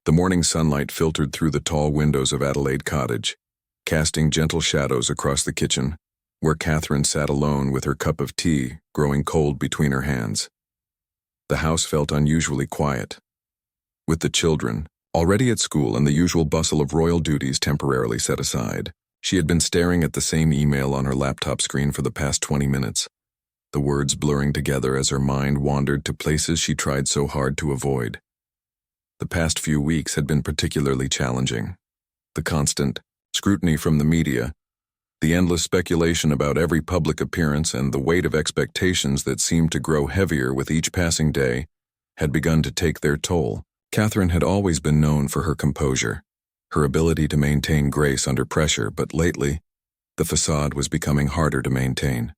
The morning sunlight filtered through the tall windows of Adelaide Cottage, casting gentle shadows across the kitchen, where Catherine sat alone with her cup of tea growing cold between her hands. The house felt unusually quiet. With the children, already at school and the usual bustle of royal duties temporarily set aside, she had been staring at the same email on her laptop screen for the past 20 minutes, the words blurring together as her mind wandered to places she tried so hard to avoid. The past few weeks had been particularly challenging. The constant scrutiny from the media, the endless speculation about every public appearance, and the weight of expectations that seemed to grow heavier with each passing day had begun to take their toll. Catherine had always been known for her composure, her ability to maintain grace under pressure, but lately, the facade was becoming harder to maintain.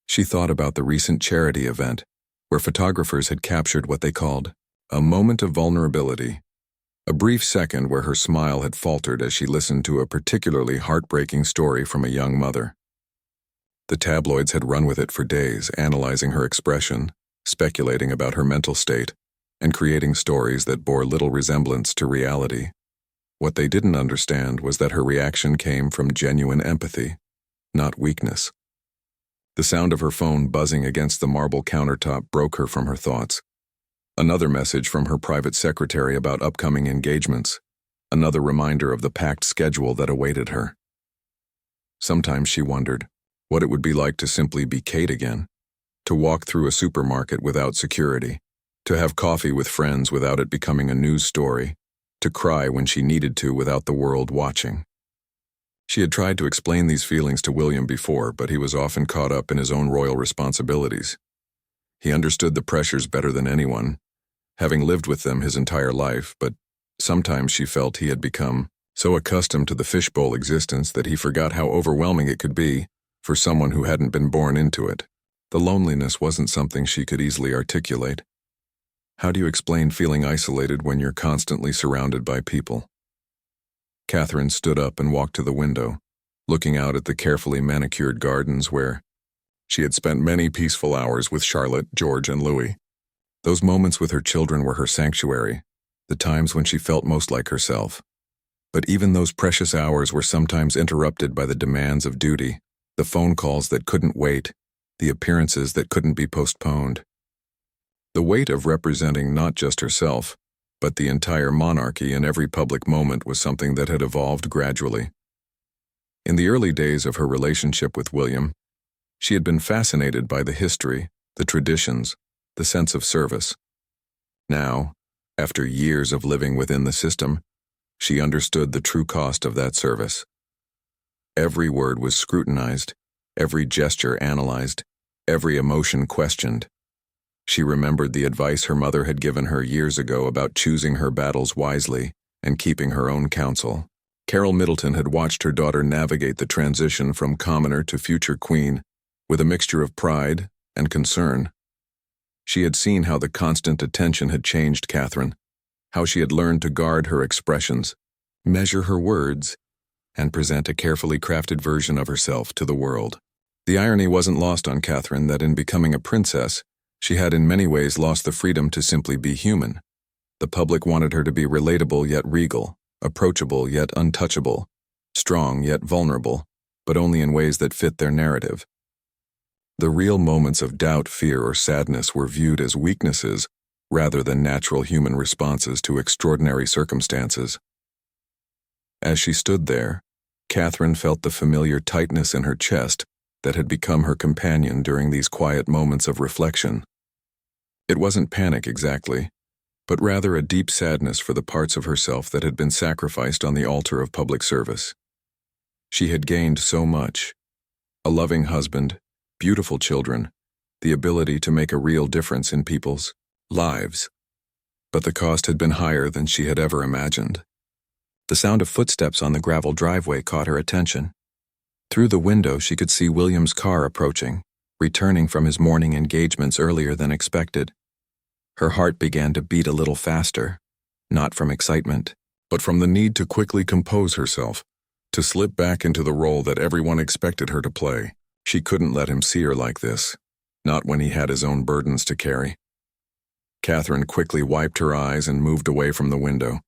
She thought about the recent charity event, where photographers had captured what they called a moment of vulnerability, a brief second where her smile had faltered as she listened to a particularly heartbreaking story from a young mother. The tabloids had run with it for days, analyzing her expression, speculating about her mental state, and creating stories that bore little resemblance to reality. What they didn't understand was that her reaction came from genuine empathy, not weakness. The sound of her phone buzzing against the marble countertop broke her from her thoughts. Another message from her private secretary about upcoming engagements, another reminder of the packed schedule that awaited her. Sometimes she wondered what it would be like to simply be Kate again, to walk through a supermarket without security, to have coffee with friends without it becoming a news story, to cry when she needed to without the world watching. She had tried to explain these feelings to William before, but he was often caught up in his own royal responsibilities. He understood the pressures better than anyone, having lived with them his entire life, but sometimes she felt he had become so accustomed to the fishbowl existence that he forgot how overwhelming it could be for someone who hadn't been born into it. The loneliness wasn't something she could easily articulate. How do you explain feeling isolated when you're constantly surrounded by people? Catherine stood up and walked to the window, looking out at the carefully manicured gardens where she had spent many peaceful hours with Charlotte, George, and Louis. Those moments with her children were her sanctuary, the times when she felt most like herself. But even those precious hours were sometimes interrupted by the demands of duty, the phone calls that couldn't wait, the appearances that couldn't be postponed. The weight of representing not just herself, but the entire monarchy in every public moment was something that had evolved gradually. In the early days of her relationship with William, she had been fascinated by the history, the traditions, the sense of service. Now, after years of living within the system, she understood the true cost of that service. Every word was scrutinized, every gesture analyzed, every emotion questioned. She remembered the advice her mother had given her years ago about choosing her battles wisely and keeping her own counsel. Carol Middleton had watched her daughter navigate the transition from commoner to future queen with a mixture of pride and concern. She had seen how the constant attention had changed Catherine, how she had learned to guard her expressions, measure her words, and present a carefully crafted version of herself to the world. The irony wasn't lost on Catherine that in becoming a princess, she had in many ways lost the freedom to simply be human. The public wanted her to be relatable yet regal, approachable yet untouchable, strong yet vulnerable, but only in ways that fit their narrative. The real moments of doubt, fear, or sadness were viewed as weaknesses rather than natural human responses to extraordinary circumstances. As she stood there, Catherine felt the familiar tightness in her chest that had become her companion during these quiet moments of reflection. It wasn't panic exactly, but rather a deep sadness for the parts of herself that had been sacrificed on the altar of public service. She had gained so much: a loving husband, beautiful children, the ability to make a real difference in people's lives. But the cost had been higher than she had ever imagined. The sound of footsteps on the gravel driveway caught her attention. Through the window, she could see William's car approaching, returning from his morning engagements earlier than expected. Her heart began to beat a little faster, not from excitement, but from the need to quickly compose herself, to slip back into the role that everyone expected her to play. She couldn't let him see her like this, not when he had his own burdens to carry. Catherine quickly wiped her eyes and moved away from the window,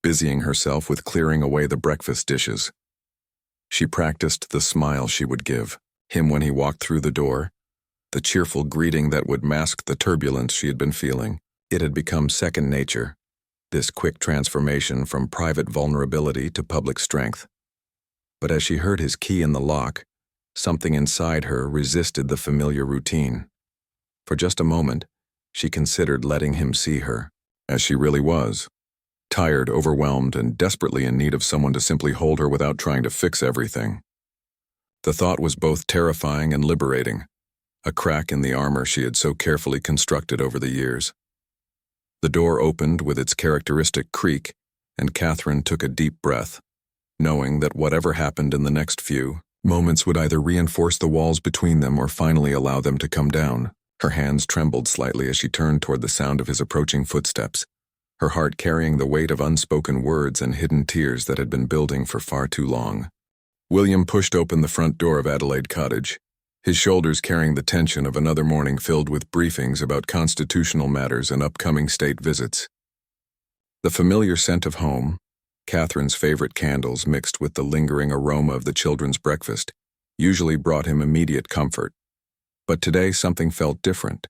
busying herself with clearing away the breakfast dishes. She practiced the smile she would give him when he walked through the door, the cheerful greeting that would mask the turbulence she had been feeling. It had become second nature, this quick transformation from private vulnerability to public strength. But as she heard his key in the lock, something inside her resisted the familiar routine. For just a moment, she considered letting him see her, as she really was, tired, overwhelmed, and desperately in need of someone to simply hold her without trying to fix everything. The thought was both terrifying and liberating, a crack in the armor she had so carefully constructed over the years. The door opened with its characteristic creak, and Catherine took a deep breath, knowing that whatever happened in the next few moments would either reinforce the walls between them or finally allow them to come down. Her hands trembled slightly as she turned toward the sound of his approaching footsteps, her heart carrying the weight of unspoken words and hidden tears that had been building for far too long. William pushed open the front door of Adelaide Cottage, his shoulders carrying the tension of another morning filled with briefings about constitutional matters and upcoming state visits. The familiar scent of home, Catherine's favorite candles mixed with the lingering aroma of the children's breakfast, usually brought him immediate comfort. But today something felt different.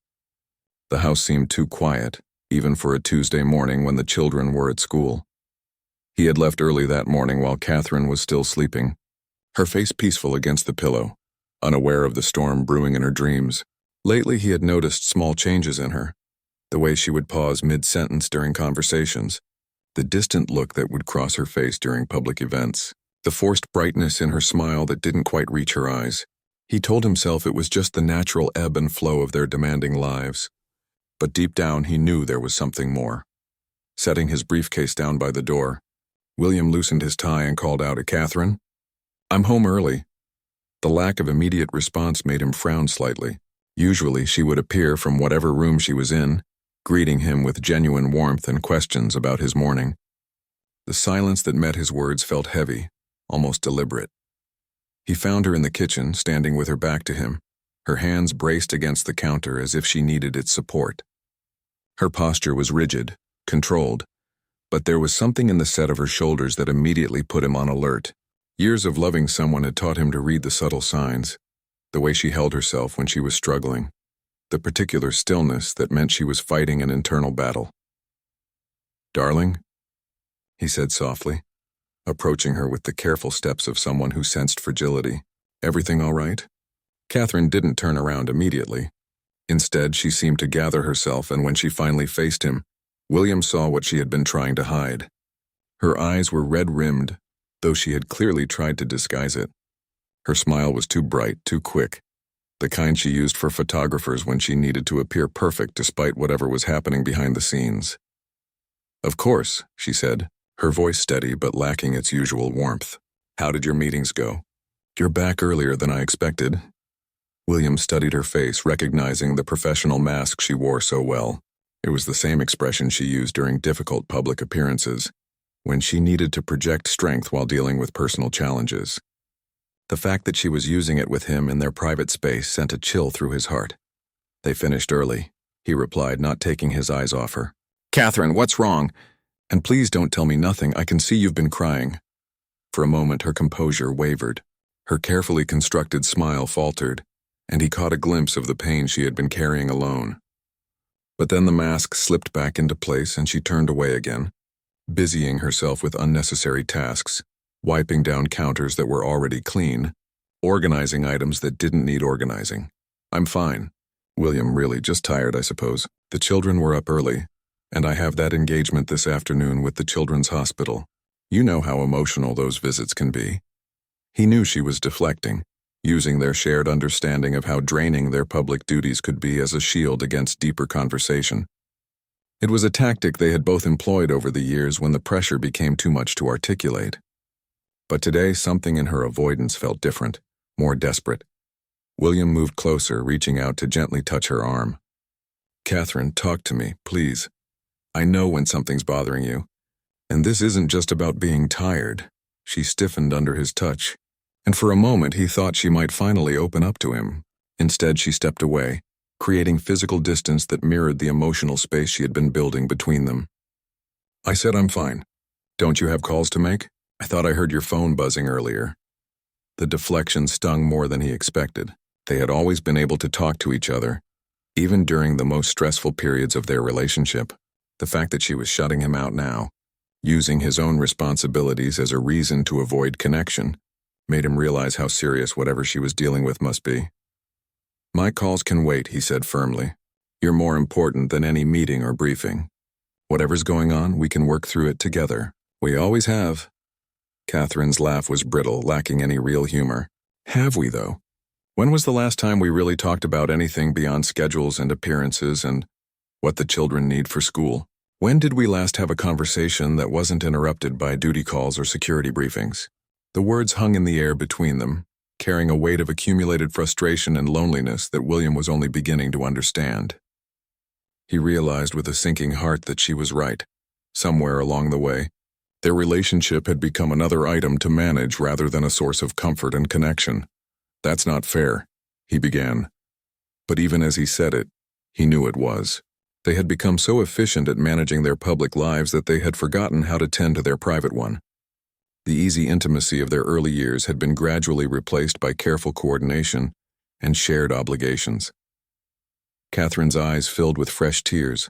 The house seemed too quiet, even for a Tuesday morning when the children were at school. He had left early that morning while Catherine was still sleeping, her face peaceful against the pillow, unaware of the storm brewing in her dreams. Lately he had noticed small changes in her, the way she would pause mid-sentence during conversations, the distant look that would cross her face during public events, the forced brightness in her smile that didn't quite reach her eyes. He told himself it was just the natural ebb and flow of their demanding lives. But deep down he knew there was something more. Setting his briefcase down by the door, William loosened his tie and called out at Catherine, "I'm home early." The lack of immediate response made him frown slightly. Usually she would appear from whatever room she was in, greeting him with genuine warmth and questions about his morning. The silence that met his words felt heavy, almost deliberate. He found her in the kitchen, standing with her back to him, her hands braced against the counter as if she needed its support. Her posture was rigid, controlled, but there was something in the set of her shoulders that immediately put him on alert. Years of loving someone had taught him to read the subtle signs, the way she held herself when she was struggling, the particular stillness that meant she was fighting an internal battle. "Darling," he said softly, approaching her with the careful steps of someone who sensed fragility. "Everything all right?" Catherine didn't turn around immediately. Instead, she seemed to gather herself, and when she finally faced him, William saw what she had been trying to hide. Her eyes were red-rimmed, though she had clearly tried to disguise it. Her smile was too bright, too quick, the kind she used for photographers when she needed to appear perfect despite whatever was happening behind the scenes. "Of course," she said, her voice steady but lacking its usual warmth. "How did your meetings go?" "You're back earlier than I expected." William studied her face, recognizing the professional mask she wore so well. It was the same expression she used during difficult public appearances, when she needed to project strength while dealing with personal challenges. The fact that she was using it with him in their private space sent a chill through his heart. "They finished early," he replied, not taking his eyes off her. "Catherine, what's wrong? And please don't tell me nothing. I can see you've been crying." For a moment her composure wavered. Her carefully constructed smile faltered, and he caught a glimpse of the pain she had been carrying alone. But then the mask slipped back into place and she turned away again, busying herself with unnecessary tasks, wiping down counters that were already clean, organizing items that didn't need organizing. "I'm fine. William, really just tired, I suppose. The children were up early, and I have that engagement this afternoon with the Children's Hospital. You know how emotional those visits can be." He knew she was deflecting, using their shared understanding of how draining their public duties could be as a shield against deeper conversation. It was a tactic they had both employed over the years when the pressure became too much to articulate. But today something in her avoidance felt different, more desperate. William moved closer, reaching out to gently touch her arm. "Catherine, talk to me, please. I know when something's bothering you. And this isn't just about being tired." She stiffened under his touch, and for a moment he thought she might finally open up to him. Instead, she stepped away, creating physical distance that mirrored the emotional space she had been building between them. "I said I'm fine. Don't you have calls to make? I thought I heard your phone buzzing earlier. The deflection stung more than he expected. They had always been able to talk to each other, even during the most stressful periods of their relationship. The fact that she was shutting him out now, using his own responsibilities as a reason to avoid connection, made him realize how serious whatever she was dealing with must be. My calls can wait, he said firmly. You're more important than any meeting or briefing. Whatever's going on, we can work through it together. We always have. Catherine's laugh was brittle, lacking any real humor. Have we, though? When was the last time we really talked about anything beyond schedules and appearances and what the children need for school? When did we last have a conversation that wasn't interrupted by duty calls or security briefings? The words hung in the air between them, carrying a weight of accumulated frustration and loneliness that William was only beginning to understand. He realized with a sinking heart that she was right. Somewhere along the way, their relationship had become another item to manage rather than a source of comfort and connection. That's not fair, he began. But even as he said it, he knew it was. They had become so efficient at managing their public lives that they had forgotten how to tend to their private one. The easy intimacy of their early years had been gradually replaced by careful coordination and shared obligations. Catherine's eyes filled with fresh tears,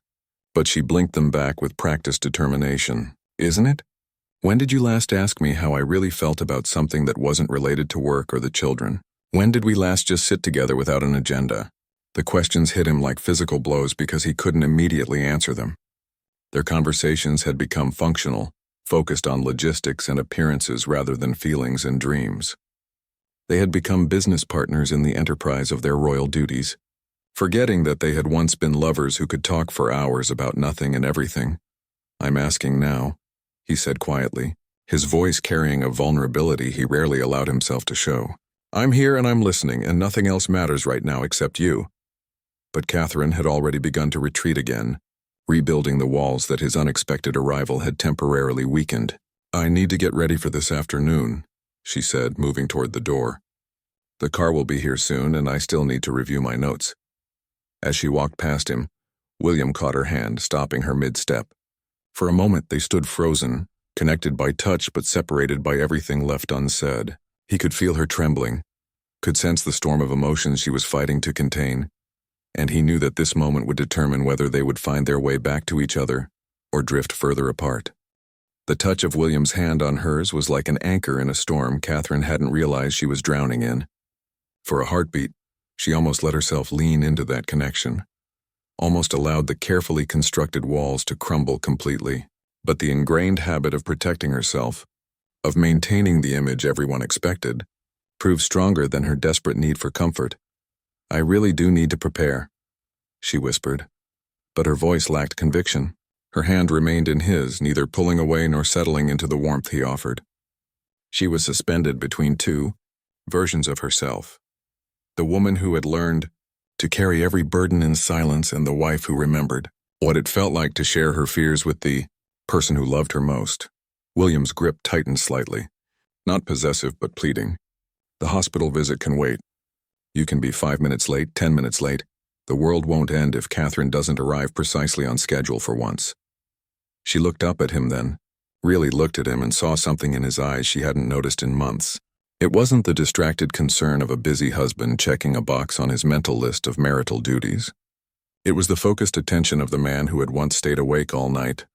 but she blinked them back with practiced determination. Isn't it? When did you last ask me how I really felt about something that wasn't related to work or the children? When did we last just sit together without an agenda? The questions hit him like physical blows because he couldn't immediately answer them. Their conversations had become functional, focused on logistics and appearances rather than feelings and dreams. They had become business partners in the enterprise of their royal duties, forgetting that they had once been lovers who could talk for hours about nothing and everything. I'm asking now, he said quietly, his voice carrying a vulnerability he rarely allowed himself to show. I'm here and I'm listening, and nothing else matters right now except you. But Catherine had already begun to retreat again, rebuilding the walls that his unexpected arrival had temporarily weakened. I need to get ready for this afternoon, she said, moving toward the door. The car will be here soon, and I still need to review my notes. As she walked past him, William caught her hand, stopping her mid-step. For a moment they stood frozen, connected by touch but separated by everything left unsaid. He could feel her trembling, could sense the storm of emotions she was fighting to contain, and he knew that this moment would determine whether they would find their way back to each other or drift further apart. The touch of William's hand on hers was like an anchor in a storm Catherine hadn't realized she was drowning in. For a heartbeat, she almost let herself lean into that connection, almost allowed the carefully constructed walls to crumble completely. But the ingrained habit of protecting herself, of maintaining the image everyone expected, proved stronger than her desperate need for comfort. I really do need to prepare, she whispered, but her voice lacked conviction. Her hand remained in his, neither pulling away nor settling into the warmth he offered. She was suspended between two versions of herself. The woman who had learned to carry every burden in silence and the wife who remembered what it felt like to share her fears with the person who loved her most. William's grip tightened slightly, not possessive but pleading. The hospital visit can wait. You can be 5 minutes late, 10 minutes late. The world won't end if Catherine doesn't arrive precisely on schedule for once. She looked up at him then, really looked at him and saw something in his eyes she hadn't noticed in months. It wasn't the distracted concern of a busy husband checking a box on his mental list of marital duties. It was the focused attention of the man who had once stayed awake all night,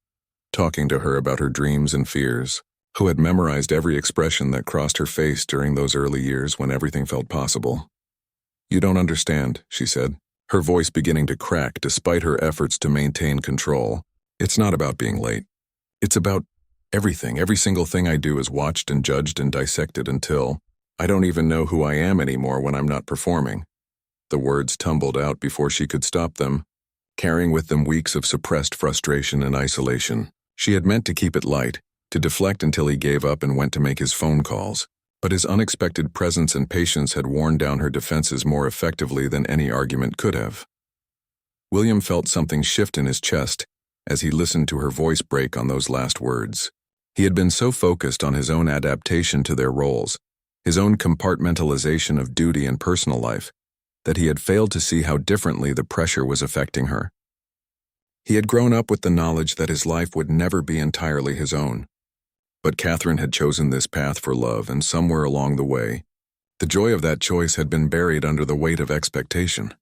talking to her about her dreams and fears, who had memorized every expression that crossed her face during those early years when everything felt possible. You don't understand, she said, her voice beginning to crack despite her efforts to maintain control. It's not about being late. It's about everything. Every single thing I do is watched and judged and dissected until I don't even know who I am anymore when I'm not performing. The words tumbled out before she could stop them, carrying with them weeks of suppressed frustration and isolation. She had meant to keep it light, to deflect until he gave up and went to make his phone calls, but his unexpected presence and patience had worn down her defenses more effectively than any argument could have. William felt something shift in his chest as he listened to her voice break on those last words. He had been so focused on his own adaptation to their roles, his own compartmentalization of duty and personal life, that he had failed to see how differently the pressure was affecting her. He had grown up with the knowledge that his life would never be entirely his own, But Catherine had chosen this path for love, and somewhere along the way, the joy of that choice had been buried under the weight of expectation.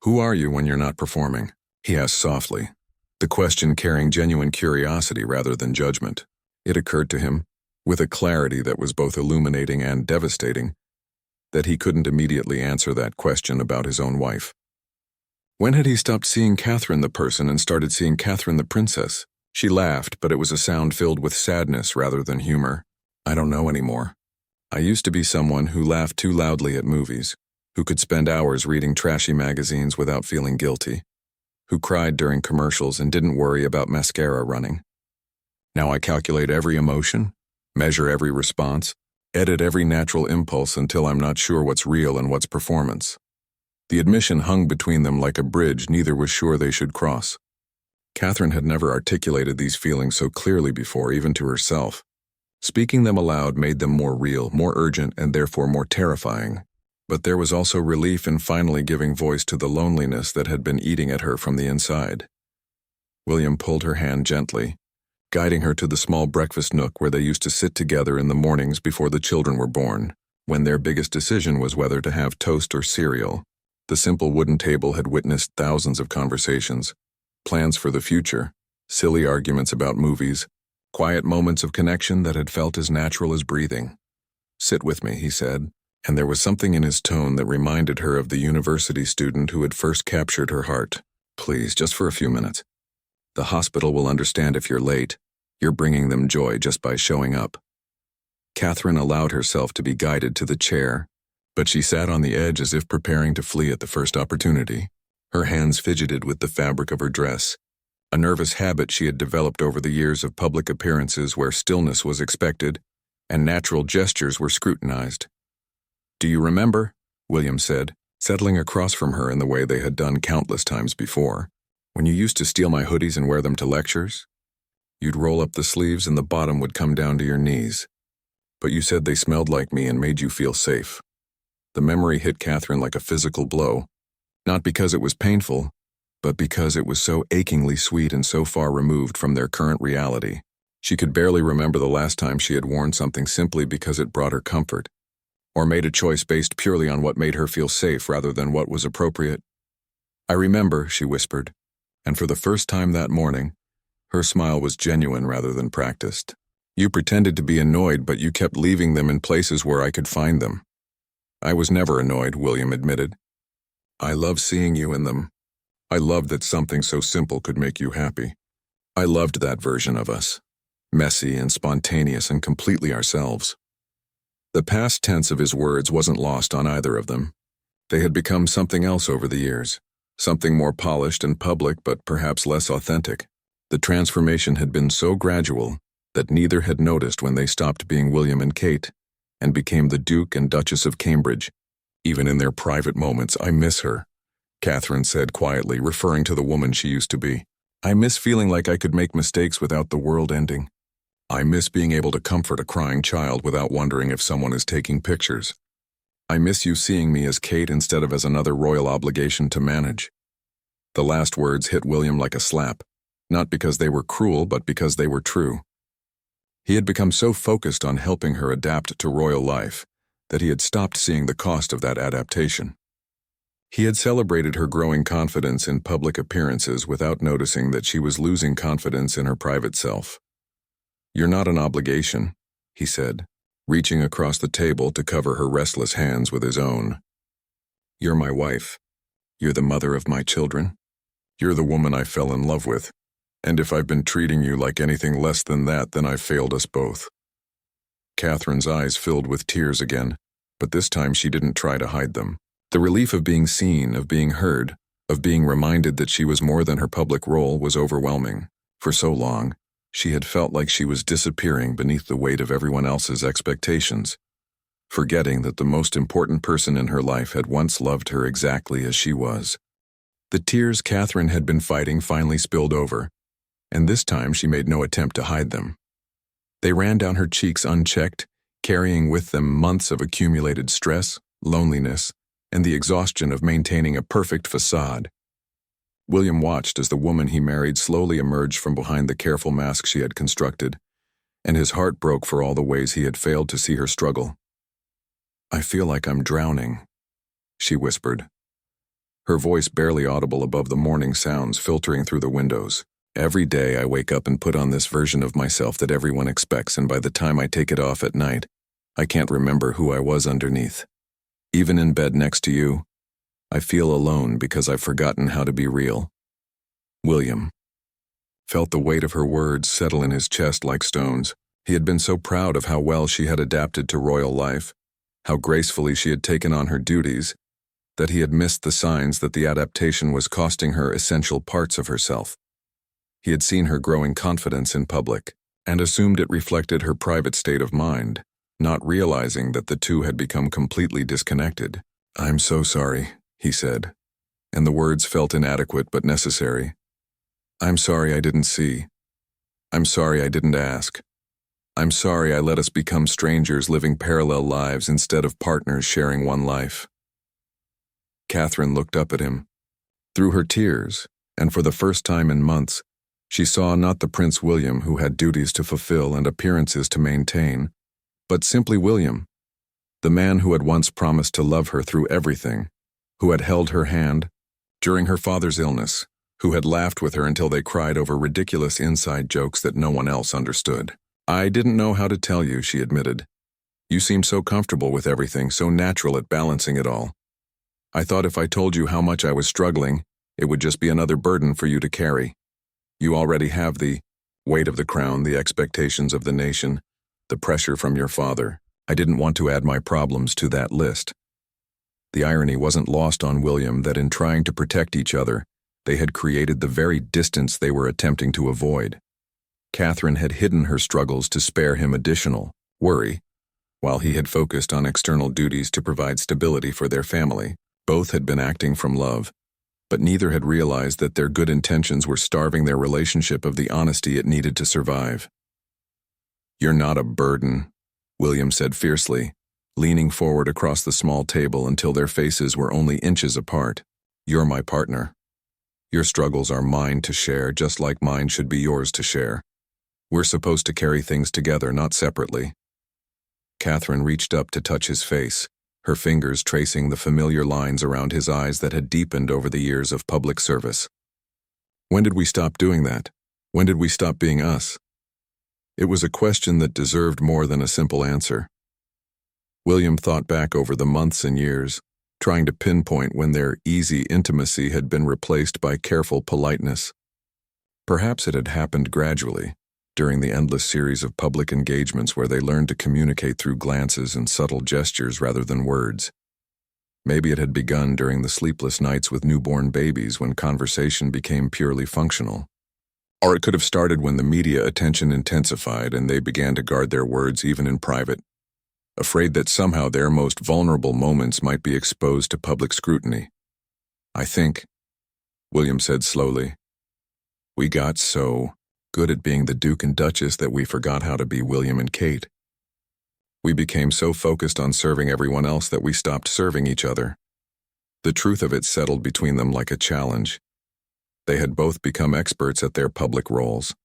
"Who are you when you're not performing?" he asked softly, the question carrying genuine curiosity rather than judgment. It occurred to him, with a clarity that was both illuminating and devastating, that he couldn't immediately answer that question about his own wife. When had he stopped seeing Catherine the person and started seeing Catherine the princess? She laughed, but it was a sound filled with sadness rather than humor. "I don't know anymore. I used to be someone who laughed too loudly at movies, who could spend hours reading trashy magazines without feeling guilty, who cried during commercials and didn't worry about mascara running. Now I calculate every emotion, measure every response, edit every natural impulse until I'm not sure what's real and what's performance." The admission hung between them like a bridge neither was sure they should cross. Catherine had never articulated these feelings so clearly before, even to herself. Speaking them aloud made them more real, more urgent, and therefore more terrifying. But there was also relief in finally giving voice to the loneliness that had been eating at her from the inside. William pulled her hand gently, guiding her to the small breakfast nook where they used to sit together in the mornings before the children were born, when their biggest decision was whether to have toast or cereal. The simple wooden table had witnessed thousands of conversations, plans for the future, silly arguments about movies, quiet moments of connection that had felt as natural as breathing. "Sit with me," he said, and there was something in his tone that reminded her of the university student who had first captured her heart. "Please, just for a few minutes. The hospital will understand if you're late. You're bringing them joy just by showing up." Catherine allowed herself to be guided to the chair, but she sat on the edge as if preparing to flee at the first opportunity. Her hands fidgeted with the fabric of her dress, a nervous habit she had developed over the years of public appearances where stillness was expected and natural gestures were scrutinized. "Do you remember?" William said, settling across from her in the way they had done countless times before. "When you used to steal my hoodies and wear them to lectures? You'd roll up the sleeves and the bottom would come down to your knees. But you said they smelled like me and made you feel safe." The memory hit Catherine like a physical blow, not because it was painful, but because it was so achingly sweet and so far removed from their current reality. She could barely remember the last time she had worn something simply because it brought her comfort, or made a choice based purely on what made her feel safe rather than what was appropriate. "I remember," she whispered, and for the first time that morning, her smile was genuine rather than practiced. "You pretended to be annoyed, but you kept leaving them in places where I could find them." "I was never annoyed," William admitted. "I love seeing you in them. I loved that something so simple could make you happy. I loved that version of us, messy and spontaneous and completely ourselves." The past tense of his words wasn't lost on either of them. They had become something else over the years, something more polished and public but perhaps less authentic. The transformation had been so gradual that neither had noticed when they stopped being William and Kate and became the Duke and Duchess of Cambridge. "Even in their private moments, I miss her," Catherine said quietly, referring to the woman she used to be. "I miss feeling like I could make mistakes without the world ending. I miss being able to comfort a crying child without wondering if someone is taking pictures. I miss you seeing me as Kate instead of as another royal obligation to manage." The last words hit William like a slap, not because they were cruel, but because they were true. He had become so focused on helping her adapt to royal life that he had stopped seeing the cost of that adaptation. He had celebrated her growing confidence in public appearances without noticing that she was losing confidence in her private self. "You're not an obligation," he said, reaching across the table to cover her restless hands with his own. "You're my wife. You're the mother of my children. You're the woman I fell in love with. And if I've been treating you like anything less than that, then I've failed us both." Catherine's eyes filled with tears again, but this time she didn't try to hide them. The relief of being seen, of being heard, of being reminded that she was more than her public role was overwhelming. For so long, she had felt like she was disappearing beneath the weight of everyone else's expectations, forgetting that the most important person in her life had once loved her exactly as she was. The tears Catherine had been fighting finally spilled over, and this time she made no attempt to hide them. They ran down her cheeks unchecked, carrying with them months of accumulated stress, loneliness, and the exhaustion of maintaining a perfect facade. William watched as the woman he married slowly emerged from behind the careful mask she had constructed, and his heart broke for all the ways he had failed to see her struggle. "I feel like I'm drowning," she whispered, her voice barely audible above the morning sounds filtering through the windows. "Every day I wake up and put on this version of myself that everyone expects, and by the time I take it off at night, I can't remember who I was underneath. Even in bed next to you, I feel alone because I've forgotten how to be real." William felt the weight of her words settle in his chest like stones. He had been so proud of how well she had adapted to royal life, how gracefully she had taken on her duties, that he had missed the signs that the adaptation was costing her essential parts of herself. He had seen her growing confidence in public, and assumed it reflected her private state of mind, not realizing that the two had become completely disconnected. "I'm so sorry," he said, and the words felt inadequate but necessary. "I'm sorry I didn't see. I'm sorry I didn't ask. I'm sorry I let us become strangers living parallel lives instead of partners sharing one life." Catherine looked up at him. Through her tears, and for the first time in months, she saw not the Prince William who had duties to fulfill and appearances to maintain, but simply William, the man who had once promised to love her through everything, who had held her hand during her father's illness, who had laughed with her until they cried over ridiculous inside jokes that no one else understood. "I didn't know how to tell you," she admitted. "You seemed so comfortable with everything, so natural at balancing it all. I thought if I told you how much I was struggling, it would just be another burden for you to carry. You already have the weight of the crown, the expectations of the nation, the pressure from your father. I didn't want to add my problems to that list." The irony wasn't lost on William that in trying to protect each other, they had created the very distance they were attempting to avoid. Catherine had hidden her struggles to spare him additional worry, while he had focused on external duties to provide stability for their family. Both had been acting from love, but neither had realized that their good intentions were starving their relationship of the honesty it needed to survive. "You're not a burden," William said fiercely, leaning forward across the small table until their faces were only inches apart. "You're my partner. Your struggles are mine to share, just like mine should be yours to share. We're supposed to carry things together, not separately." Catherine reached up to touch his face, her fingers tracing the familiar lines around his eyes that had deepened over the years of public service. "When did we stop doing that? When did we stop being us?" It was a question that deserved more than a simple answer. William thought back over the months and years, trying to pinpoint when their easy intimacy had been replaced by careful politeness. Perhaps it had happened gradually, during the endless series of public engagements where they learned to communicate through glances and subtle gestures rather than words. Maybe it had begun during the sleepless nights with newborn babies when conversation became purely functional. Or it could have started when the media attention intensified and they began to guard their words even in private, afraid that somehow their most vulnerable moments might be exposed to public scrutiny. "I think," William said slowly, "we got so good at being the Duke and Duchess that we forgot how to be William and Kate. We became so focused on serving everyone else that we stopped serving each other." The truth of it settled between them like a challenge. They had both become experts at their public roles,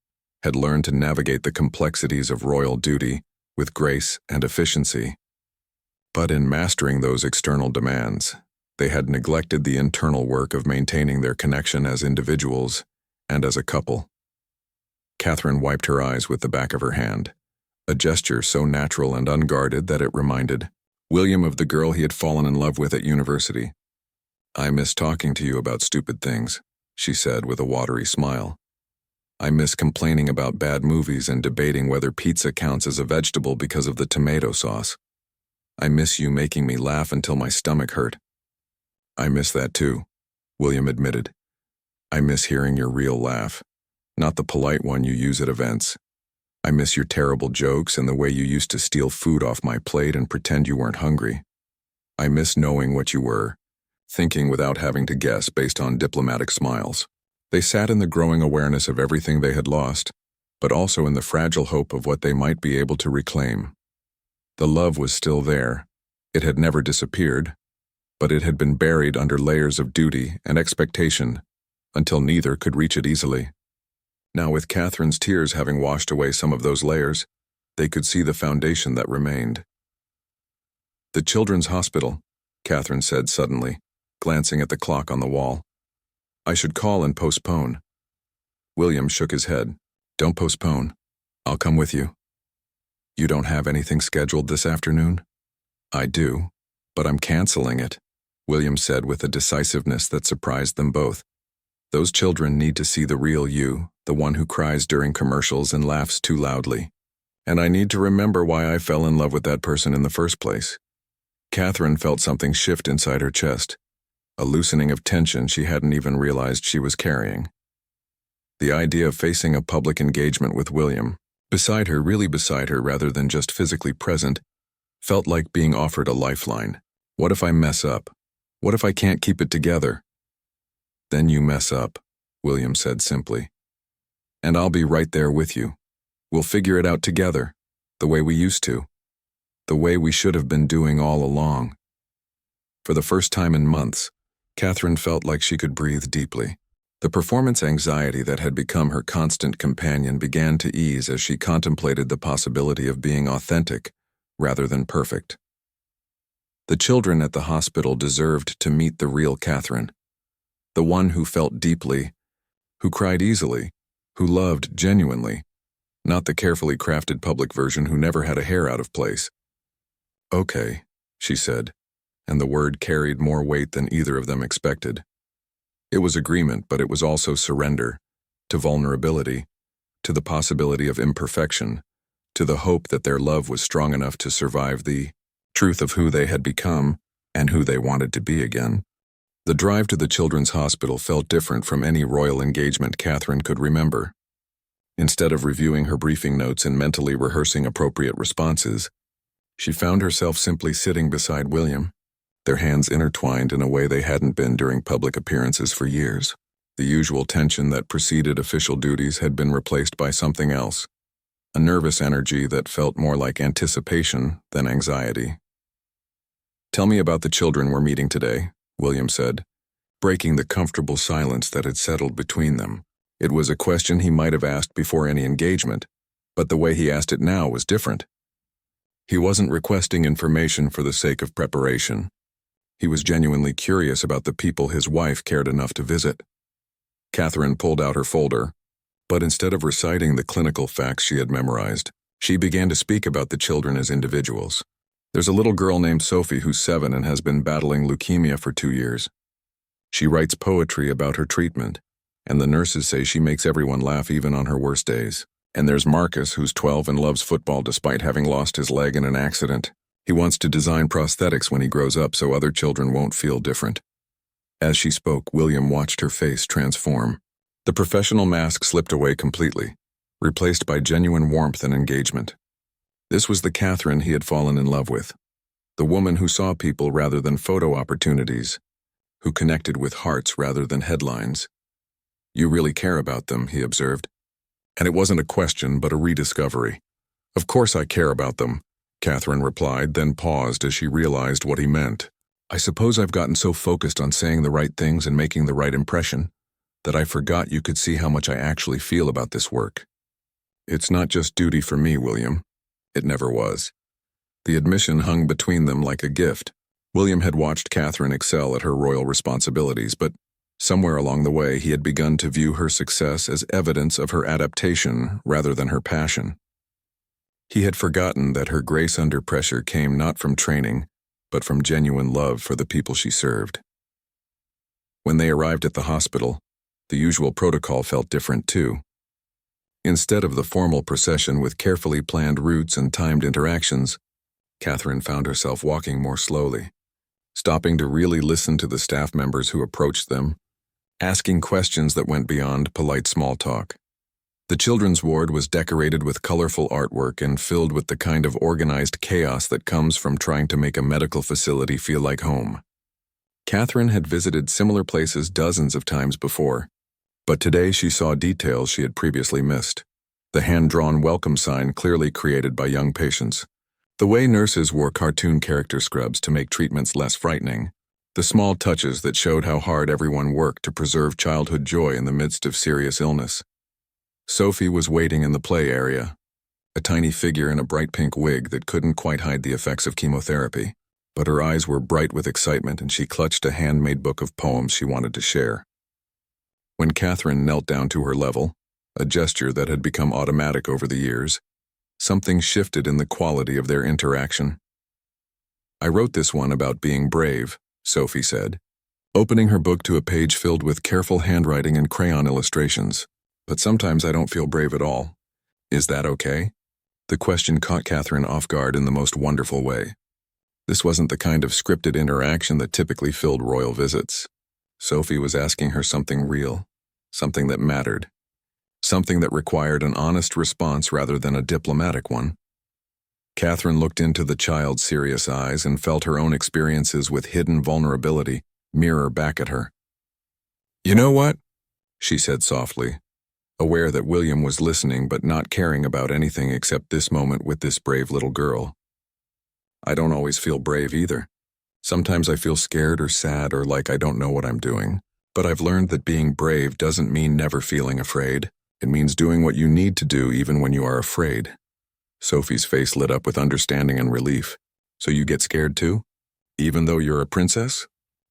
had learned to navigate the complexities of royal duty with grace and efficiency. But in mastering those external demands, they had neglected the internal work of maintaining their connection as individuals and as a couple. Catherine wiped her eyes with the back of her hand, a gesture so natural and unguarded that it reminded William of the girl he had fallen in love with at university. "I miss talking to you about stupid things," she said with a watery smile. "I miss complaining about bad movies and debating whether pizza counts as a vegetable because of the tomato sauce. I miss you making me laugh until my stomach hurt." "I miss that too," William admitted. "I miss hearing your real laugh, not the polite one you use at events. I miss your terrible jokes and the way you used to steal food off my plate and pretend you weren't hungry. I miss knowing what you were, thinking without having to guess based on diplomatic smiles." They sat in the growing awareness of everything they had lost, but also in the fragile hope of what they might be able to reclaim. The love was still there. It had never disappeared, but it had been buried under layers of duty and expectation until neither could reach it easily. Now, with Catherine's tears having washed away some of those layers, They could see the foundation that remained. "The Children's Hospital," Catherine said suddenly, glancing at the clock on the wall. "I should call and postpone." William shook his head. "Don't postpone. I'll come with you." "You don't have anything scheduled this afternoon?" "I do, but I'm canceling it," William said with a decisiveness that surprised them both. "Those children need to see the real you, the one who cries during commercials and laughs too loudly. And I need to remember why I fell in love with that person in the first place." Catherine felt something shift inside her chest, a loosening of tension she hadn't even realized she was carrying. The idea of facing a public engagement with William, beside her, really beside her rather than just physically present, felt like being offered a lifeline. What if I mess up? What if I can't keep it together? "Then you mess up," William said simply. "And I'll be right there with you. We'll figure it out together, the way we used to. The way we should have been doing all along." For the first time in months, Catherine felt like she could breathe deeply. The performance anxiety that had become her constant companion began to ease as she contemplated the possibility of being authentic rather than perfect. The children at the hospital deserved to meet the real Catherine, the one who felt deeply, who cried easily, who loved genuinely, not the carefully crafted public version who never had a hair out of place. "Okay," she said, and the word carried more weight than either of them expected. It was agreement, but it was also surrender, to vulnerability, to the possibility of imperfection, to the hope that their love was strong enough to survive the truth of who they had become and who they wanted to be again. The drive to the Children's Hospital felt different from any royal engagement Catherine could remember. Instead of reviewing her briefing notes and mentally rehearsing appropriate responses, she found herself simply sitting beside William, their hands intertwined in a way they hadn't been during public appearances for years. The usual tension that preceded official duties had been replaced by something else, a nervous energy that felt more like anticipation than anxiety. "Tell me about the children we're meeting today," William said, breaking the comfortable silence that had settled between them. It was a question he might have asked before any engagement, but the way he asked it now was different. He wasn't requesting information for the sake of preparation. He was genuinely curious about the people his wife cared enough to visit. Catherine pulled out her folder, but instead of reciting the clinical facts she had memorized, she began to speak about the children as individuals. "There's a little girl named Sophie who's 7 and has been battling leukemia for 2 years. She writes poetry about her treatment, and the nurses say she makes everyone laugh even on her worst days. And there's Marcus, who's 12 and loves football despite having lost his leg in an accident. He wants to design prosthetics when he grows up so other children won't feel different." As she spoke, William watched her face transform. The professional mask slipped away completely, replaced by genuine warmth and engagement. This was the Catherine he had fallen in love with, the woman who saw people rather than photo opportunities, who connected with hearts rather than headlines. "You really care about them," he observed. And it wasn't a question, but a rediscovery. "Of course I care about them," Catherine replied, then paused as she realized what he meant. "I suppose I've gotten so focused on saying the right things and making the right impression that I forgot you could see how much I actually feel about this work. It's not just duty for me, William. It never was." The admission hung between them like a gift. William had watched Catherine excel at her royal responsibilities, but somewhere along the way he had begun to view her success as evidence of her adaptation rather than her passion. He had forgotten that her grace under pressure came not from training, but from genuine love for the people she served. When they arrived at the hospital, the usual protocol felt different too. Instead of the formal procession with carefully planned routes and timed interactions, Catherine found herself walking more slowly, stopping to really listen to the staff members who approached them, asking questions that went beyond polite small talk. The children's ward was decorated with colorful artwork and filled with the kind of organized chaos that comes from trying to make a medical facility feel like home. Catherine had visited similar places dozens of times before, but today she saw details she had previously missed. The hand-drawn welcome sign clearly created by young patients, the way nurses wore cartoon character scrubs to make treatments less frightening, the small touches that showed how hard everyone worked to preserve childhood joy in the midst of serious illness. Sophie was waiting in the play area, a tiny figure in a bright pink wig that couldn't quite hide the effects of chemotherapy. But her eyes were bright with excitement, and she clutched a handmade book of poems she wanted to share. When Catherine knelt down to her level, a gesture that had become automatic over the years, something shifted in the quality of their interaction. "I wrote this one about being brave," Sophie said, opening her book to a page filled with careful handwriting and crayon illustrations. "But sometimes I don't feel brave at all. Is that okay?" The question caught Catherine off guard in the most wonderful way. This wasn't the kind of scripted interaction that typically filled royal visits. Sophie was asking her something real, something that mattered, something that required an honest response rather than a diplomatic one. Catherine looked into the child's serious eyes and felt her own experiences with hidden vulnerability mirror back at her. "You know what?" she said softly, aware that William was listening but not caring about anything except this moment with this brave little girl. "I don't always feel brave either. Sometimes I feel scared or sad or like I don't know what I'm doing. But I've learned that being brave doesn't mean never feeling afraid. It means doing what you need to do even when you are afraid." Sophie's face lit up with understanding and relief. "So you get scared too? Even though you're a princess?"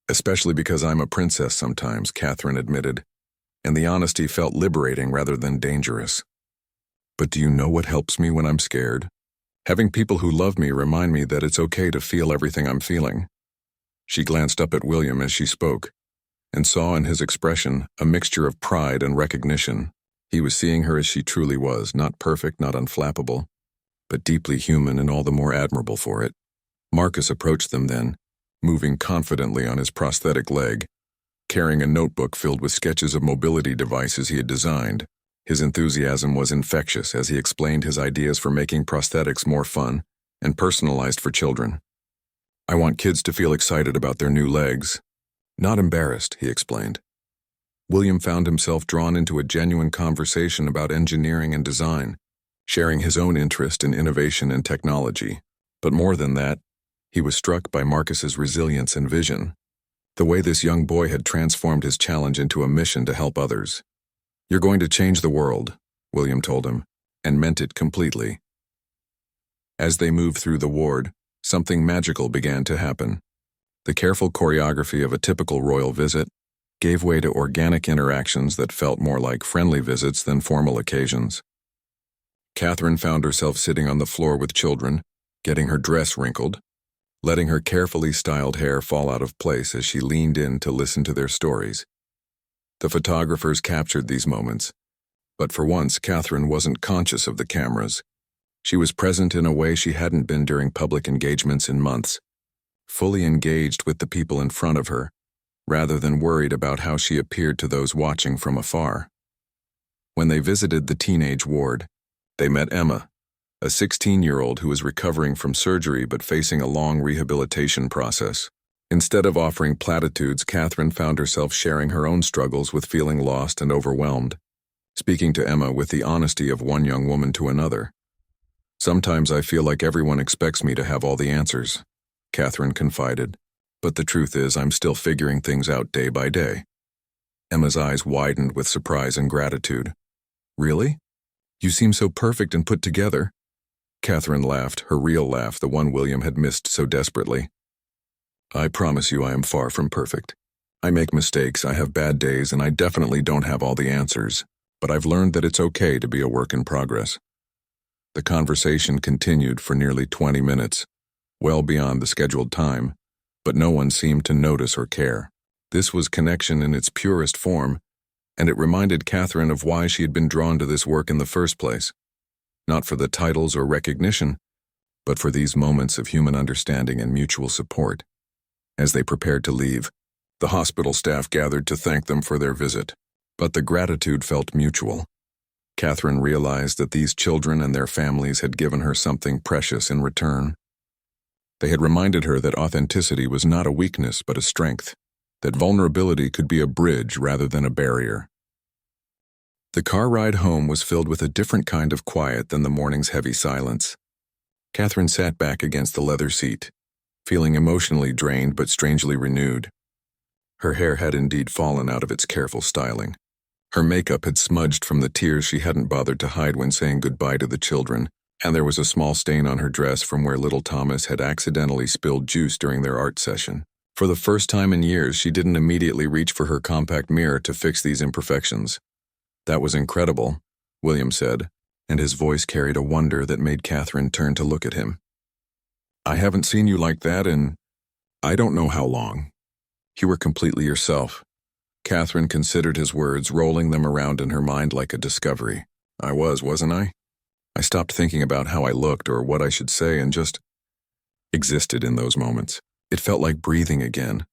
"Especially because I'm a princess sometimes," Catherine admitted, and the honesty felt liberating rather than dangerous. "But do you know what helps me when I'm scared? Having people who love me remind me that it's okay to feel everything I'm feeling." She glanced up at William as she spoke, and saw in his expression a mixture of pride and recognition. He was seeing her as she truly was, not perfect, not unflappable, but deeply human and all the more admirable for it. Marcus approached them then, moving confidently on his prosthetic leg, carrying a notebook filled with sketches of mobility devices he had designed. His enthusiasm was infectious as he explained his ideas for making prosthetics more fun and personalized for children. "I want kids to feel excited about their new legs, not embarrassed," he explained. William found himself drawn into a genuine conversation about engineering and design, sharing his own interest in innovation and technology. But more than that, he was struck by Marcus's resilience and vision, the way this young boy had transformed his challenge into a mission to help others. "You're going to change the world," William told him, and meant it completely. As they moved through the ward, something magical began to happen. The careful choreography of a typical royal visit gave way to organic interactions that felt more like friendly visits than formal occasions. Catherine found herself sitting on the floor with children, getting her dress wrinkled, letting her carefully styled hair fall out of place as she leaned in to listen to their stories. The photographers captured these moments, but for once Catherine wasn't conscious of the cameras. She was present in a way she hadn't been during public engagements in months, fully engaged with the people in front of her, rather than worried about how she appeared to those watching from afar. When they visited the teenage ward, they met Emma, a 16-year-old who was recovering from surgery but facing a long rehabilitation process. Instead of offering platitudes, Catherine found herself sharing her own struggles with feeling lost and overwhelmed, speaking to Emma with the honesty of one young woman to another. "Sometimes I feel like everyone expects me to have all the answers," Catherine confided, "but the truth is I'm still figuring things out day by day." Emma's eyes widened with surprise and gratitude. "Really? You seem so perfect and put together." Catherine laughed, her real laugh, the one William had missed so desperately. "I promise you I am far from perfect. I make mistakes, I have bad days, and I definitely don't have all the answers, but I've learned that it's okay to be a work in progress." The conversation continued for nearly 20 minutes, well beyond the scheduled time, but no one seemed to notice or care. This was connection in its purest form, and it reminded Catherine of why she had been drawn to this work in the first place. Not for the titles or recognition, but for these moments of human understanding and mutual support. As they prepared to leave, the hospital staff gathered to thank them for their visit, but the gratitude felt mutual. Catherine realized that these children and their families had given her something precious in return. They had reminded her that authenticity was not a weakness but a strength, that vulnerability could be a bridge rather than a barrier. The car ride home was filled with a different kind of quiet than the morning's heavy silence. Catherine sat back against the leather seat, feeling emotionally drained but strangely renewed. Her hair had indeed fallen out of its careful styling. Her makeup had smudged from the tears she hadn't bothered to hide when saying goodbye to the children, And there was a small stain on her dress from where little Thomas had accidentally spilled juice during their art session. For the first time in years, she didn't immediately reach for her compact mirror to fix these imperfections. "That was incredible," William said, and his voice carried a wonder that made Catherine turn to look at him. "I haven't seen you like that in I don't know how long. You were completely yourself." Catherine considered his words, rolling them around in her mind like a discovery. "I wasn't I? I stopped thinking about how I looked or what I should say and just existed in those moments. It felt like breathing again."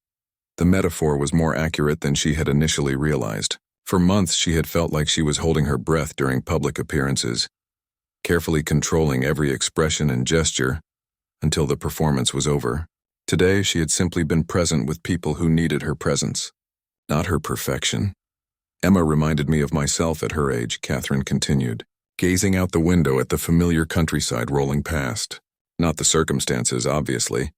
The metaphor was more accurate than she had initially realized. For months she had felt like she was holding her breath during public appearances, carefully controlling every expression and gesture until the performance was over. Today she had simply been present with people who needed her presence, not her perfection. "Emma reminded me of myself at her age," Catherine continued, gazing out the window at the familiar countryside rolling past. "Not the circumstances, obviously,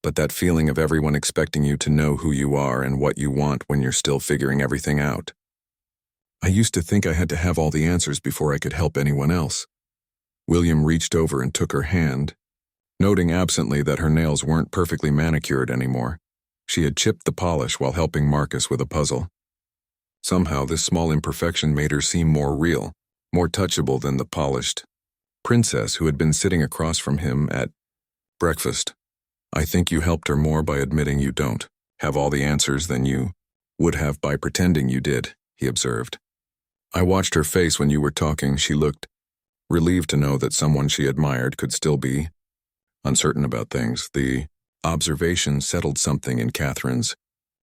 but that feeling of everyone expecting you to know who you are and what you want when you're still figuring everything out. I used to think I had to have all the answers before I could help anyone else." William reached over and took her hand, noting absently that her nails weren't perfectly manicured anymore. She had chipped the polish while helping Marcus with a puzzle. Somehow this small imperfection made her seem more real, more touchable than the polished princess who had been sitting across from him at breakfast. "I think you helped her more by admitting you don't have all the answers than you would have by pretending you did," he observed. "I watched her face when you were talking. She looked relieved to know that someone she admired could still be uncertain about things." The observation settled something in Catherine's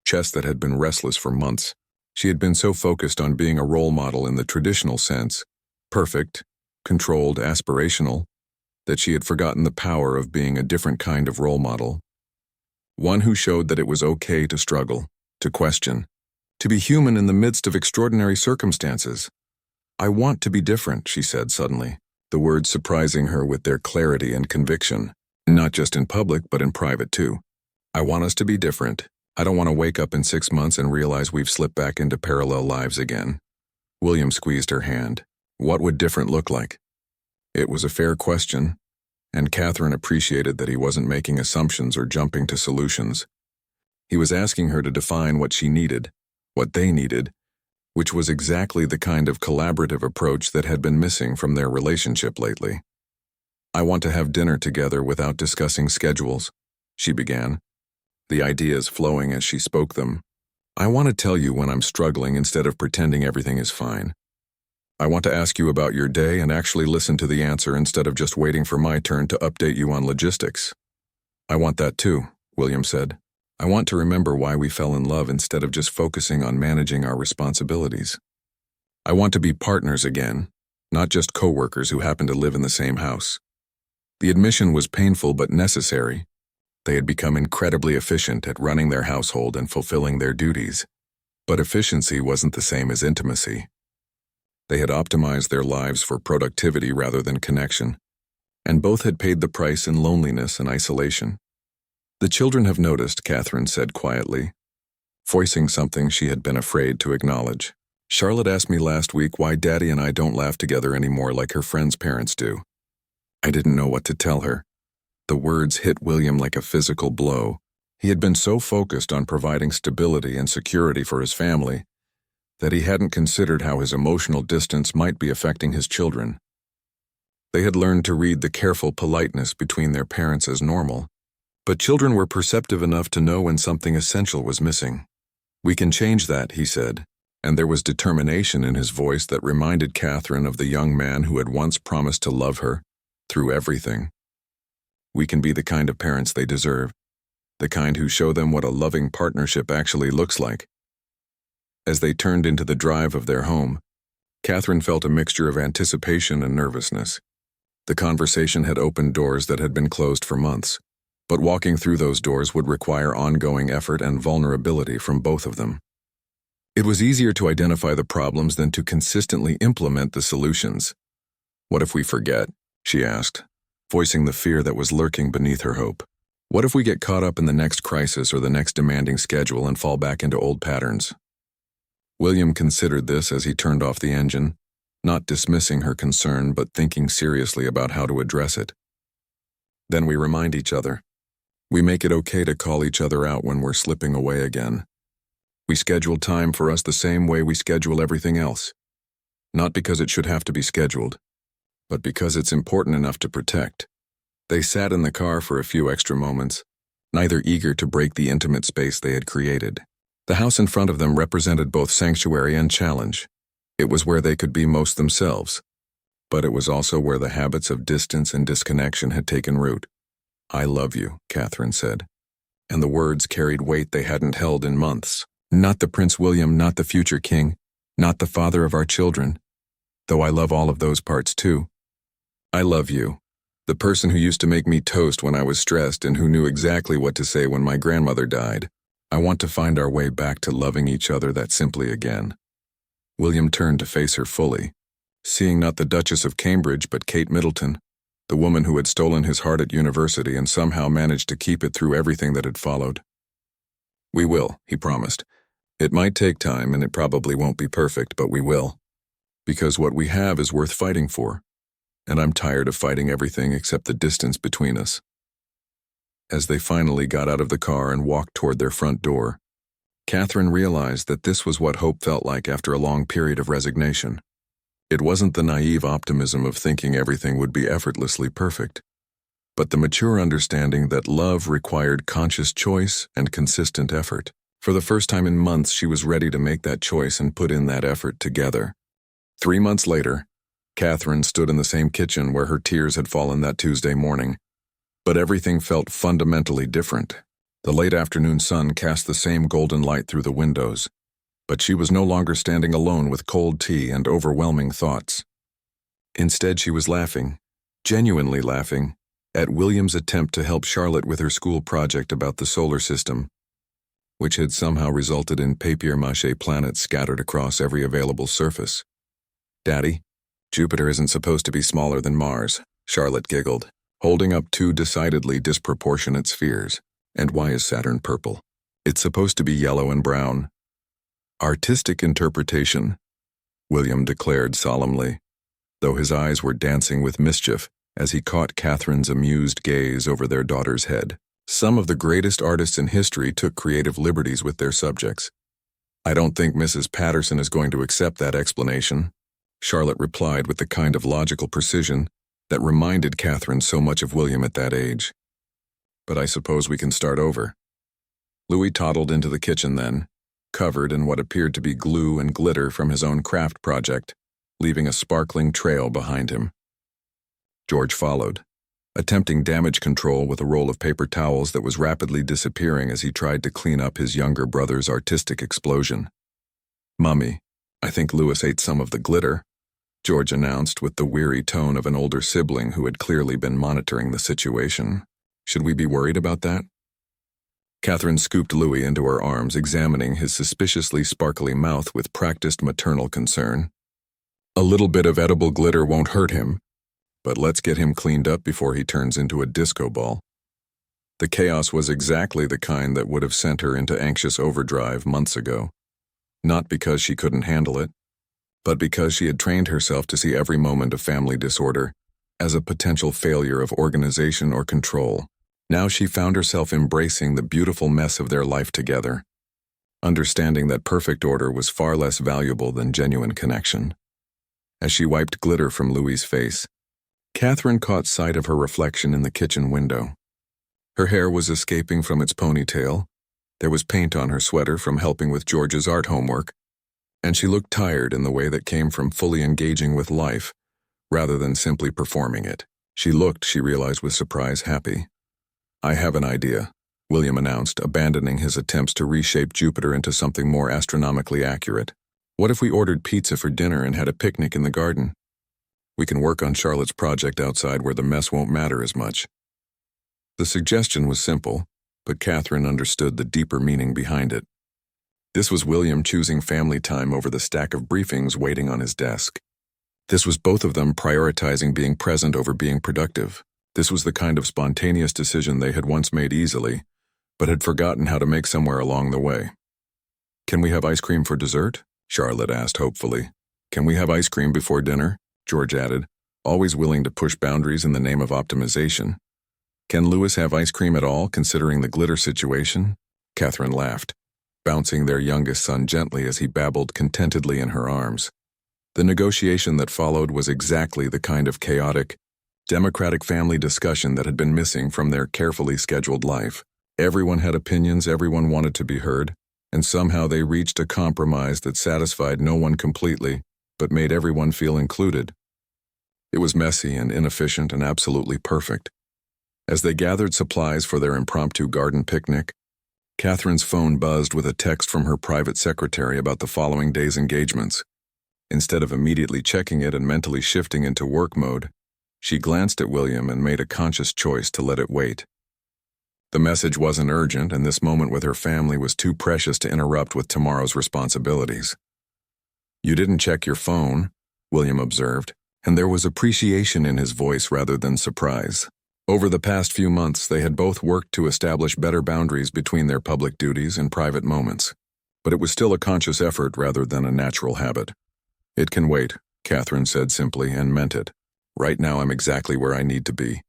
chest that had been restless for months. She had been so focused on being a role model in the traditional sense, perfect, controlled, aspirational, that she had forgotten the power of being a different kind of role model. One who showed that it was okay to struggle, to question, to be human in the midst of extraordinary circumstances. "I want to be different," she said suddenly, the words surprising her with their clarity and conviction, not just in public but in private too. "I want us to be different. I don't want to wake up in 6 months and realize we've slipped back into parallel lives again." William squeezed her hand. What would different look like? It was a fair question, and Catherine appreciated that he wasn't making assumptions or jumping to solutions. He was asking her to define what she needed, what they needed, which was exactly the kind of collaborative approach that had been missing from their relationship lately. "I want to have dinner together without discussing schedules," she began, the ideas flowing as she spoke them. "I want to tell you when I'm struggling instead of pretending everything is fine. I want to ask you about your day and actually listen to the answer instead of just waiting for my turn to update you on logistics." "I want that too," William said. "I want to remember why we fell in love instead of just focusing on managing our responsibilities. I want to be partners again, not just co-workers who happen to live in the same house." The admission was painful but necessary. They had become incredibly efficient at running their household and fulfilling their duties. But efficiency wasn't the same as intimacy. They had optimized their lives for productivity rather than connection, and both had paid the price in loneliness and isolation. "The children have noticed," Catherine said quietly, voicing something she had been afraid to acknowledge. "Charlotte asked me last week why Daddy and I don't laugh together anymore like her friends' parents do." I didn't know what to tell her. The words hit William like a physical blow. He had been so focused on providing stability and security for his family that he hadn't considered how his emotional distance might be affecting his children. They had learned to read the careful politeness between their parents as normal, but children were perceptive enough to know when something essential was missing. "We can change that," he said, and there was determination in his voice that reminded Catherine of the young man who had once promised to love her through everything. "We can be the kind of parents they deserve, the kind who show them what a loving partnership actually looks like." As they turned into the drive of their home, Catherine felt a mixture of anticipation and nervousness. The conversation had opened doors that had been closed for months, but walking through those doors would require ongoing effort and vulnerability from both of them. It was easier to identify the problems than to consistently implement the solutions. "What if we forget?" she asked, voicing the fear that was lurking beneath her hope. "What if we get caught up in the next crisis or the next demanding schedule and fall back into old patterns?" William considered this as he turned off the engine, not dismissing her concern but thinking seriously about how to address it. Then we remind each other. We make it okay to call each other out when we're slipping away again. We schedule time for us the same way we schedule everything else. Not because it should have to be scheduled, but because it's important enough to protect. They sat in the car for a few extra moments, neither eager to break the intimate space they had created. The house in front of them represented both sanctuary and challenge. It was where they could be most themselves, but it was also where the habits of distance and disconnection had taken root. "I love you," Catherine said, and the words carried weight they hadn't held in months. Not the Prince William, not the future king, not the father of our children, though I love all of those parts too. I love you, the person who used to make me toast when I was stressed and who knew exactly what to say when my grandmother died. I want to find our way back to loving each other that simply again. William turned to face her fully, seeing not the Duchess of Cambridge but Kate Middleton, the woman who had stolen his heart at university and somehow managed to keep it through everything that had followed. "We will," he promised. "It might take time and it probably won't be perfect, but we will. Because what we have is worth fighting for, and I'm tired of fighting everything except the distance between us." As they finally got out of the car and walked toward their front door, Catherine realized that this was what hope felt like after a long period of resignation. It wasn't the naive optimism of thinking everything would be effortlessly perfect, but the mature understanding that love required conscious choice and consistent effort. For the first time in months, she was ready to make that choice and put in that effort together. 3 months later, Catherine stood in the same kitchen where her tears had fallen that Tuesday morning. But everything felt fundamentally different. The late afternoon sun cast the same golden light through the windows, but she was no longer standing alone with cold tea and overwhelming thoughts. Instead, she was laughing, genuinely laughing, at William's attempt to help Charlotte with her school project about the solar system, which had somehow resulted in papier-mâché planets scattered across every available surface. "Daddy, Jupiter isn't supposed to be smaller than Mars," Charlotte giggled, holding up 2 decidedly disproportionate spheres. "And why is Saturn purple? It's supposed to be yellow and brown." "Artistic interpretation," William declared solemnly, though his eyes were dancing with mischief as he caught Catherine's amused gaze over their daughter's head. "Some of the greatest artists in history took creative liberties with their subjects. I don't think Mrs. Patterson is going to accept that explanation," Charlotte replied with the kind of logical precision that reminded Catherine so much of William at that age. "But I suppose we can start over." Louis toddled into the kitchen then, covered in what appeared to be glue and glitter from his own craft project, leaving a sparkling trail behind him. George followed, attempting damage control with a roll of paper towels that was rapidly disappearing as he tried to clean up his younger brother's artistic explosion. "Mummy, I think Louis ate some of the glitter," George announced with the weary tone of an older sibling who had clearly been monitoring the situation. "Should we be worried about that?" Catherine scooped Louis into her arms, examining his suspiciously sparkly mouth with practiced maternal concern. "A little bit of edible glitter won't hurt him, but let's get him cleaned up before he turns into a disco ball." The chaos was exactly the kind that would have sent her into anxious overdrive months ago. Not because she couldn't handle it, but because she had trained herself to see every moment of family disorder as a potential failure of organization or control. Now she found herself embracing the beautiful mess of their life together, understanding that perfect order was far less valuable than genuine connection. As she wiped glitter from Louis's face, Catherine caught sight of her reflection in the kitchen window. Her hair was escaping from its ponytail, there was paint on her sweater from helping with George's art homework, and she looked tired in the way that came from fully engaging with life, rather than simply performing it. She looked, she realized with surprise, happy. "I have an idea," William announced, abandoning his attempts to reshape Jupiter into something more astronomically accurate. "What if we ordered pizza for dinner and had a picnic in the garden? We can work on Charlotte's project outside where the mess won't matter as much." The suggestion was simple, but Catherine understood the deeper meaning behind it. This was William choosing family time over the stack of briefings waiting on his desk. This was both of them prioritizing being present over being productive. This was the kind of spontaneous decision they had once made easily, but had forgotten how to make somewhere along the way. "Can we have ice cream for dessert?" Charlotte asked hopefully. Can we have ice cream before dinner? George added, always willing to push boundaries in the name of optimization. Can Louis have ice cream at all, considering the glitter situation? Catherine laughed, bouncing their youngest son gently as he babbled contentedly in her arms. The negotiation that followed was exactly the kind of chaotic, democratic family discussion that had been missing from their carefully scheduled life. Everyone had opinions, everyone wanted to be heard, and somehow they reached a compromise that satisfied no one completely, but made everyone feel included. It was messy and inefficient and absolutely perfect. As they gathered supplies for their impromptu garden picnic, Catherine's phone buzzed with a text from her private secretary about the following day's engagements. Instead of immediately checking it and mentally shifting into work mode, she glanced at William and made a conscious choice to let it wait. The message wasn't urgent, and this moment with her family was too precious to interrupt with tomorrow's responsibilities. "You didn't check your phone," William observed, and there was appreciation in his voice rather than surprise. Over the past few months, they had both worked to establish better boundaries between their public duties and private moments, but it was still a conscious effort rather than a natural habit. "It can wait," Catherine said simply, and meant it. "Right now I'm exactly where I need to be."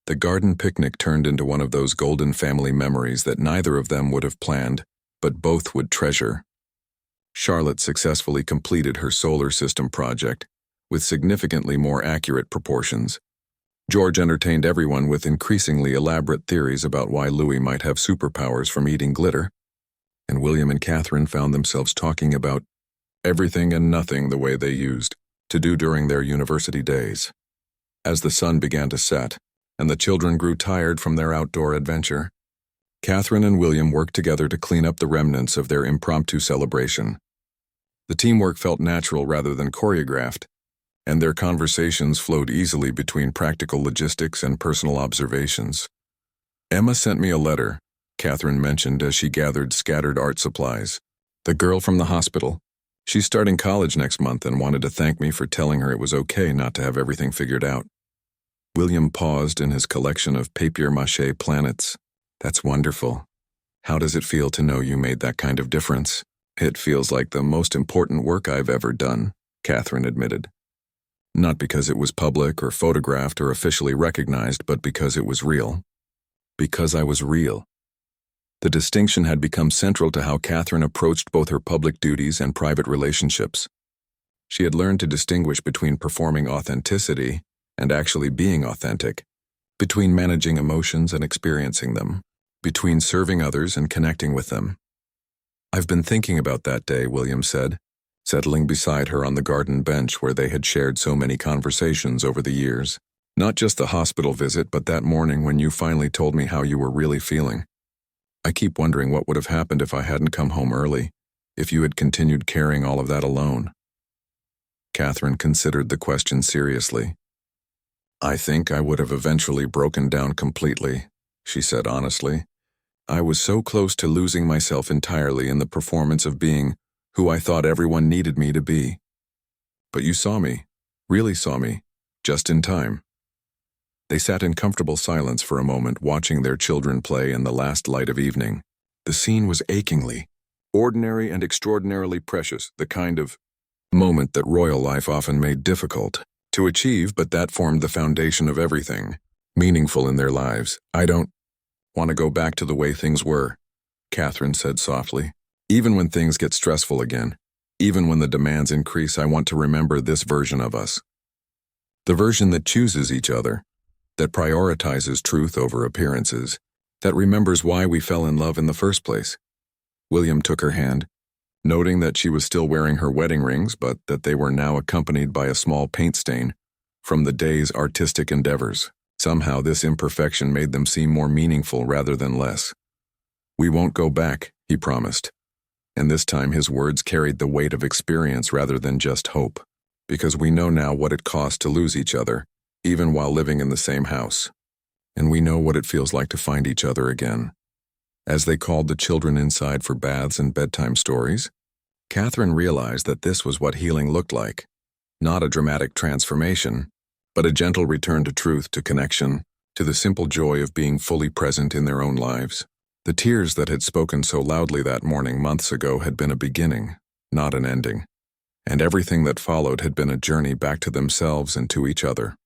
The garden picnic turned into one of those golden family memories that neither of them would have planned, but both would treasure. Charlotte successfully completed her solar system project, with significantly more accurate proportions. George entertained everyone with increasingly elaborate theories about why Louis might have superpowers from eating glitter, and William and Catherine found themselves talking about everything and nothing the way they used to do during their university days. As the sun began to set, and the children grew tired from their outdoor adventure, Catherine and William worked together to clean up the remnants of their impromptu celebration. The teamwork felt natural rather than choreographed, and their conversations flowed easily between practical logistics and personal observations. "Emma sent me a letter," Catherine mentioned as she gathered scattered art supplies. "The girl from the hospital. She's starting college next month and wanted to thank me for telling her it was okay not to have everything figured out." William paused in his collection of papier-mâché planets. "That's wonderful. How does it feel to know you made that kind of difference?" "It feels like the most important work I've ever done," Catherine admitted. Not because it was public or photographed or officially recognized, but because it was real. Because I was real. The distinction had become central to how Catherine approached both her public duties and private relationships. She had learned to distinguish between performing authenticity and actually being authentic, between managing emotions and experiencing them, between serving others and connecting with them. "I've been thinking about that day," William said, settling beside her on the garden bench where they had shared so many conversations over the years. "Not just the hospital visit, but that morning when you finally told me how you were really feeling. I keep wondering what would have happened if I hadn't come home early, if you had continued carrying all of that alone." Catherine considered the question seriously. "I think I would have eventually broken down completely," she said honestly. "I was so close to losing myself entirely in the performance of being who I thought everyone needed me to be. But you saw me, really saw me, just in time." They sat in comfortable silence for a moment, watching their children play in the last light of evening. The scene was achingly, ordinary and extraordinarily precious, the kind of moment that royal life often made difficult to achieve, but that formed the foundation of everything meaningful in their lives. "I don't want to go back to the way things were," Catherine said softly. "Even when things get stressful again, even when the demands increase, I want to remember this version of us. The version that chooses each other, that prioritizes truth over appearances, that remembers why we fell in love in the first place." William took her hand, noting that she was still wearing her wedding rings, but that they were now accompanied by a small paint stain from the day's artistic endeavors. Somehow this imperfection made them seem more meaningful rather than less. "We won't go back," he promised. And this time his words carried the weight of experience rather than just hope, because we know now what it cost to lose each other, even while living in the same house. And we know what it feels like to find each other again. As they called the children inside for baths and bedtime stories, Catherine realized that this was what healing looked like. Not a dramatic transformation, but a gentle return to truth, to connection, to the simple joy of being fully present in their own lives. The tears that had spoken so loudly that morning months ago had been a beginning, not an ending. and everything that followed had been a journey back to themselves and to each other.